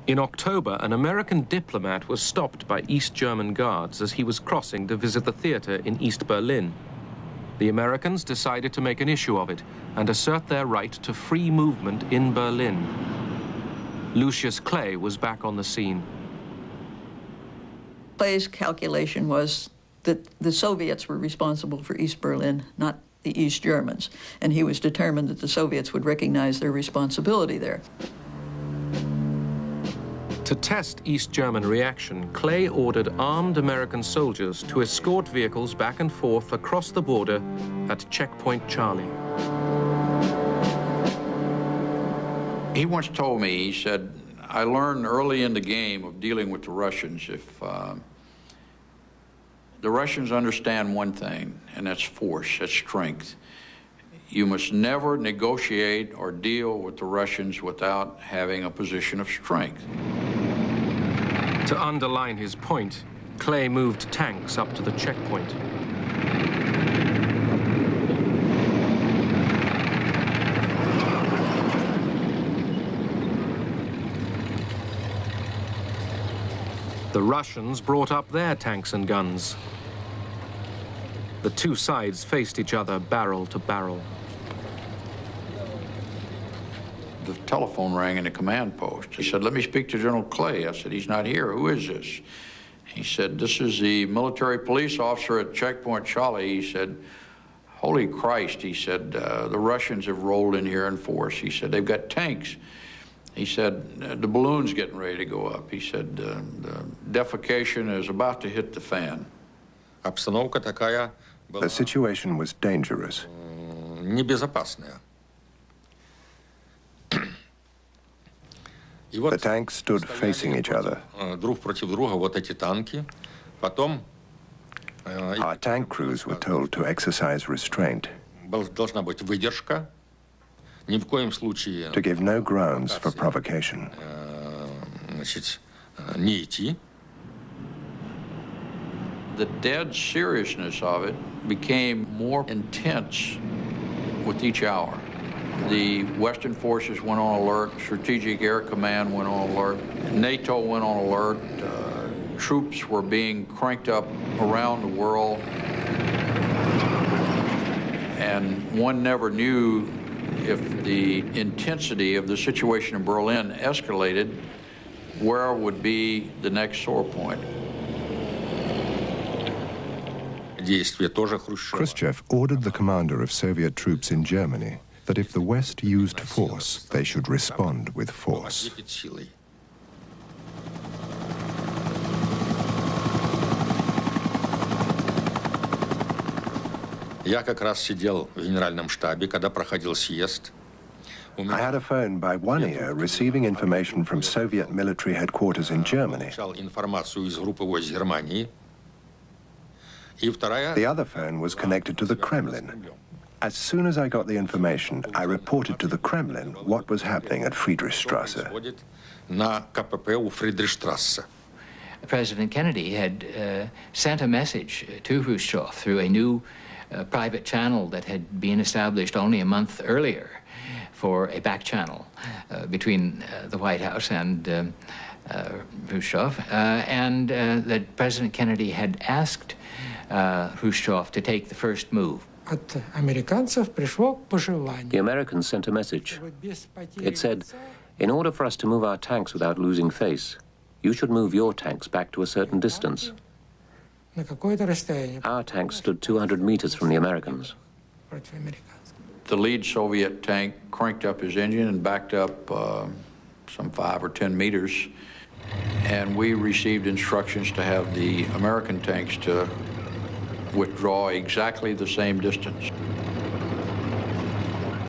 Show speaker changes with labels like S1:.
S1: In October, an American diplomat was stopped by East German guards as he was crossing to visit the theater in East Berlin. The Americans decided to make an issue of it and assert their right to free movement in Berlin. Lucius Clay was back on the scene.
S2: Clay's calculation was that the Soviets were responsible for East Berlin, not the East Germans, and he was determined that the Soviets would recognize their responsibility there.
S1: To test East German reaction, Clay ordered armed American soldiers to escort vehicles back and forth across the border at Checkpoint Charlie.
S3: He once told me, he said, I learned early in the game of dealing with the Russians, if the Russians understand one thing, and that's force, that's strength. You must never negotiate or deal with the Russians without having a position of strength.
S1: To underline his point, Clay moved tanks up to the checkpoint. The Russians brought up their tanks and guns. The two sides faced each other barrel to barrel.
S3: The telephone rang in the command post. He said, let me speak to General Clay. I said, he's not here. Who is this? He said, this is the military police officer at Checkpoint Charlie. He said, holy Christ, he said, the Russians have rolled in here in force. He said, they've got tanks. He said, the balloon's getting ready to go up. He said, the defecation is about to hit the fan.
S4: The situation was dangerous. The tanks stood facing each other. Our tank crews were told to exercise restraint, to give no grounds for provocation.
S3: The dead seriousness of it became more intense with each hour. The Western forces went on alert, Strategic Air Command went on alert, NATO went on alert, troops were being cranked up around the world, and one never knew if the intensity of the situation in Berlin escalated, where would be the next sore point.
S4: Khrushchev ordered the commander of Soviet troops in Germany that if the West used force, they should respond with force.
S5: Я как раз сидел в генеральном штабе, когда проходил съезд.
S4: I had a phone by one ear receiving information from Soviet military headquarters in Germany.
S5: Информацию из группы войск Германии.
S4: The other phone was connected to the Kremlin. As soon as I got the information, I reported to the Kremlin what was happening at Friedrichstrasse.
S5: На КПП у Фридрихштрассе.
S6: President Kennedy had sent a message to Khrushchev through a new private channel that had been established only a month earlier for a back channel between the White House and Khrushchev, and that President Kennedy had asked Khrushchev to take the first move.
S7: The Americans sent a message. It said, in order for us to move our tanks without losing face, you should move your tanks back to a certain distance. Our tanks stood 200 meters from the Americans.
S3: The lead Soviet tank cranked up his engine and backed up some 5 or 10 meters, and we received instructions to have the American tanks to withdraw exactly the same distance.